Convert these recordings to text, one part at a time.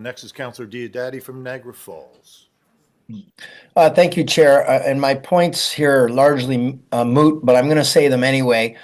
Next is Councillor Diodati from Niagara Falls. Thank you, Chair. And my points here are largely moot, but I'm going to say them anyway,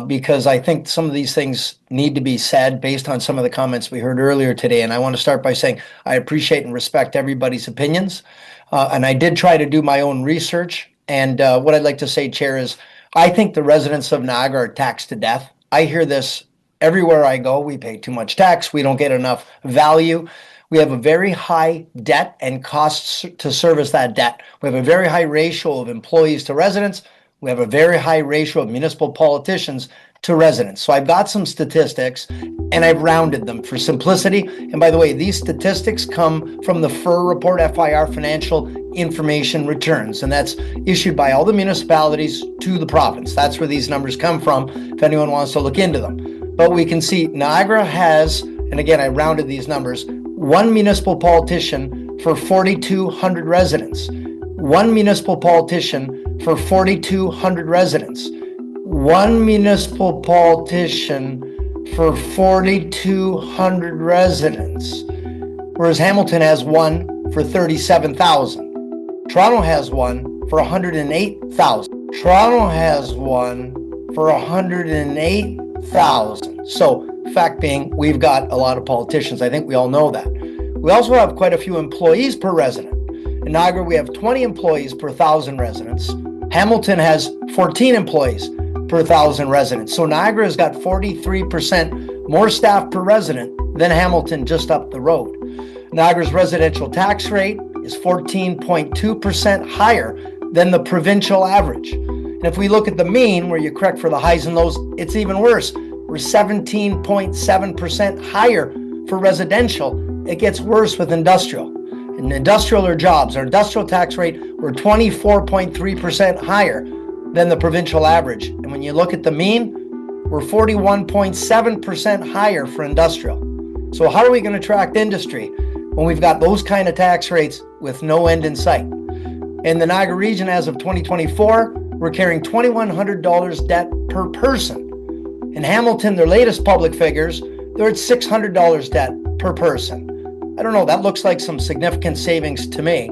because I think some of these things need to be said based on some of the comments we heard earlier today. And I want to start by saying I appreciate and respect everybody's opinions. And I did try to do my own research. And what I'd like to say, Chair, is I think the residents of Niagara are taxed to death. I hear this everywhere I go. We pay too much tax. We don't get enough value. We have a very high debt and costs to service that debt. We have a very high ratio of employees to residents. We have a very high ratio of municipal politicians to residents. So I've got some statistics and I've rounded them for simplicity. And by the way, these statistics come from the FIR report, FIR Financial Information Returns, and that's issued by all the municipalities to the province. That's where these numbers come from, if anyone wants to look into them. But we can see Niagara has, and again, I rounded these numbers, one municipal politician for 4,200 residents. One municipal politician for 4,200 residents. One municipal politician for 4,200 residents. Whereas Hamilton has one for 37,000. Toronto has one for 108,000. Toronto has one for 108,000. So, fact being, we've got a lot of politicians. I think we all know that. We also have quite a few employees per resident. In Niagara, we have 20 employees per 1,000 residents. Hamilton has 14 employees per 1,000 residents. So Niagara has got 43% more staff per resident than Hamilton just up the road. Niagara's residential tax rate is 14.2% higher than the provincial average. And if we look at the mean, where you correct for the highs and lows, it's even worse. We're 17.7% higher for residential. It gets worse with industrial. In industrial or jobs, our industrial tax rate, we're 24.3% higher than the provincial average. And when you look at the mean, we're 41.7% higher for industrial. So how are we going to attract industry when we've got those kind of tax rates with no end in sight? In the Niagara region, as of 2024, we're carrying $2,100 debt per person. In Hamilton, their latest public figures, they're at $600 debt per person. I don't know, that looks like some significant savings to me.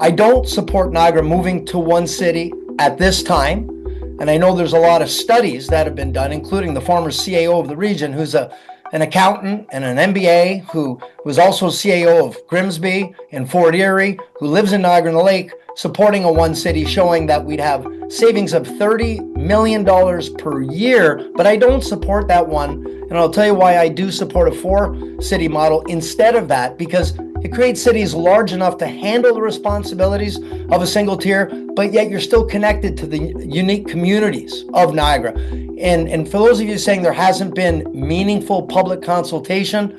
I don't support Niagara moving to one city at this time. And I know there's a lot of studies that have been done, including the former CAO of the region, who's an accountant and an MBA, who was also CAO of Grimsby and Fort Erie, who lives in Niagara-on-the-Lake, supporting a one city, showing that we'd have savings of $30 million per year. But I don't support that one. And I'll tell you why I do support a 4-city model instead of that, because it creates cities large enough to handle the responsibilities of a single tier, but yet you're still connected to the unique communities of Niagara. And for those of you saying there hasn't been meaningful public consultation,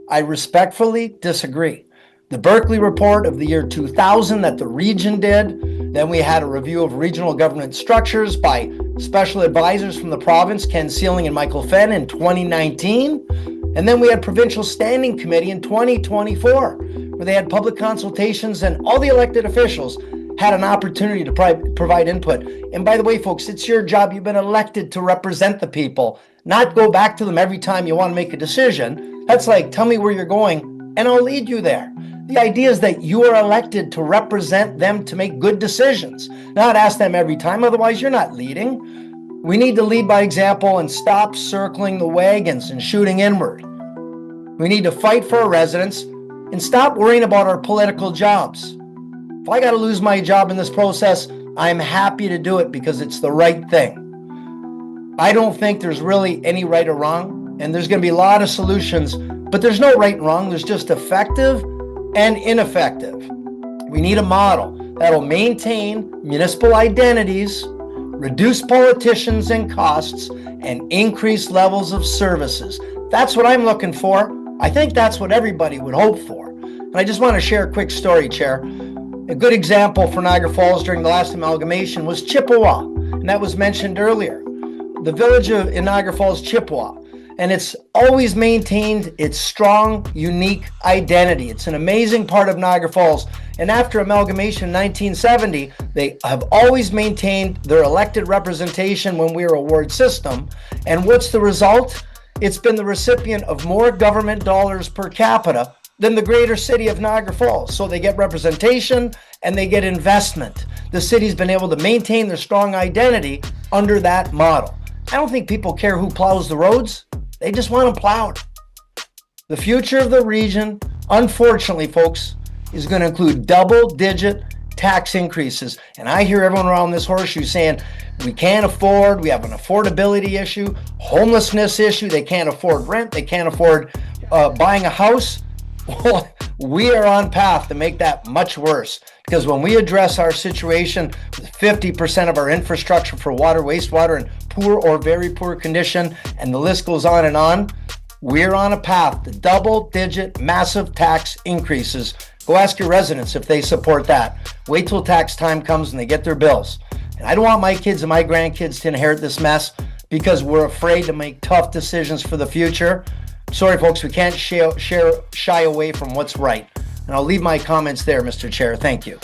I respectfully disagree. The Berkeley report of the year 2000 that the region did, then we had a review of regional government structures by special advisors from the province, Ken Sealing and Michael Fenn, in 2019. And then we had Provincial Standing Committee in 2024, where they had public consultations and all the elected officials had an opportunity to provide input. And by the way, folks, it's your job. You've been elected to represent the people, not go back to them every time you want to make a decision. That's like, tell me where you're going and I'll lead you there. The idea is that you are elected to represent them to make good decisions, not ask them every time. Otherwise, you're not leading. We need to lead by example and stop circling the wagons and shooting inward. We need to fight for our residents and stop worrying about our political jobs. If I got to lose my job in this process, I'm happy to do it because it's the right thing. I don't think there's really any right or wrong, and there's going to be a lot of solutions, but there's no right and wrong. There's just effective and ineffective. We need a model that'll maintain municipal identities, reduce politicians and costs, and increase levels of services. That's what I'm looking for. I think that's what everybody would hope for. And I just want to share a quick story, Chair. A good example for Niagara Falls during the last amalgamation was Chippewa, and that was mentioned earlier. The village in Niagara Falls, Chippewa, and it's always maintained its strong, unique identity. It's an amazing part of Niagara Falls. And after amalgamation in 1970, they have always maintained their elected representation when we were a ward system. And what's the result? It's been the recipient of more government dollars per capita than the greater city of Niagara Falls. So they get representation and they get investment. The city's been able to maintain their strong identity under that model. I don't think people care who plows the roads. They just want them plowed. The future of the region, unfortunately, folks, is going to include double-digit tax increases. And I hear everyone around this horseshoe saying, we can't afford, we have an affordability issue, homelessness issue, they can't afford rent, they can't afford buying a house. Well, we are on path to make that much worse, because when we address our situation with 50% of our infrastructure for water, wastewater in poor or very poor condition, and the list goes on, we're on a path to double-digit massive tax increases. Go ask your residents if they support that. Wait till tax time comes and they get their bills. And I don't want my kids and my grandkids to inherit this mess because we're afraid to make tough decisions for the future. Sorry, folks, we can't shy away from what's right. And I'll leave my comments there, Mr. Chair. Thank you.